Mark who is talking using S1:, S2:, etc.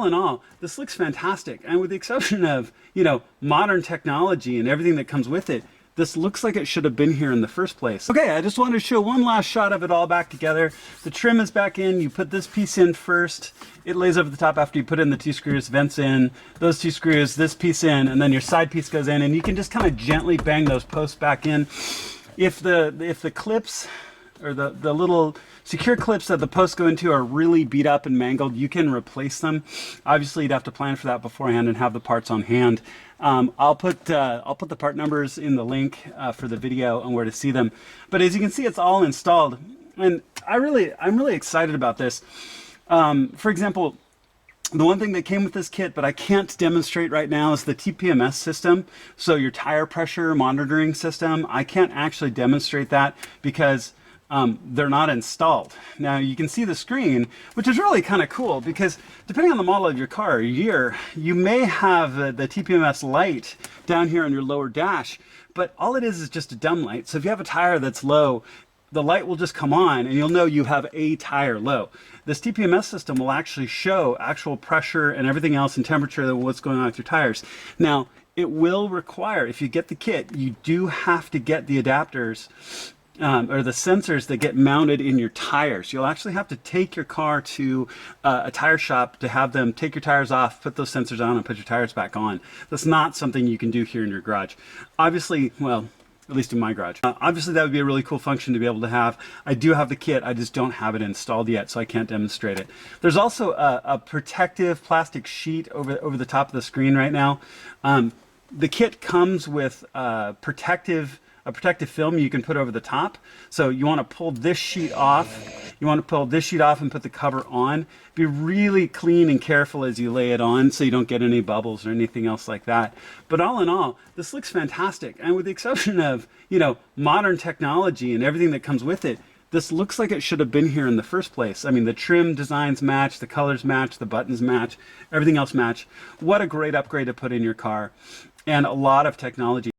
S1: all in all, this looks fantastic. And with the exception of, modern technology and everything that comes with it, this looks like it should have been here in the first place. Okay, I just wanted to show one last shot of it all back together. The trim is back in. You put this piece in first. It lays over the top after you put in the 2 screws, vents in, those 2 screws, this piece in, and then your side piece goes in, and you can just kind of gently bang those posts back in. If the clips or the little secure clips that the posts go into are really beat up and mangled, you can replace them. Obviously, you'd have to plan for that beforehand and have the parts on hand. I'll put the part numbers in the link for the video and where to see them. But as you can see, it's all installed, and I'm really excited about this. For example, the one thing that came with this kit, but I can't demonstrate right now, is the TPMS system. So your tire pressure monitoring system. I can't actually demonstrate that because they're not installed. Now you can see the screen, which is really kind of cool because depending on the model of your car or year, you may have the TPMS light down here on your lower dash, but all it is just a dumb light. So if you have a tire that's low, the light will just come on and you'll know you have a tire low. This TPMS system will actually show actual pressure and everything else and temperature and what's going on with your tires. Now, it will require, if you get the kit, you do have to get the adapters or the sensors that get mounted in your tires. You'll actually have to take your car to a tire shop to have them take your tires off, put those sensors on, and put your tires back on. That's not something you can do here in your garage. Obviously, well, at least in my garage. Obviously, that would be a really cool function to be able to have. I do have the kit, I just don't have it installed yet, so I can't demonstrate it. There's also a protective plastic sheet over the top of the screen right now. The kit comes with a protective film you can put over the top. So you want to pull this sheet off. You want to pull this sheet off and put the cover on. Be really clean and careful as you lay it on so you don't get any bubbles or anything else like that. But all in all, this looks fantastic. And with the exception of, modern technology and everything that comes with it, this looks like it should have been here in the first place. I mean, the trim designs match, the colors match, the buttons match, everything else match. What a great upgrade to put in your car. And a lot of technology.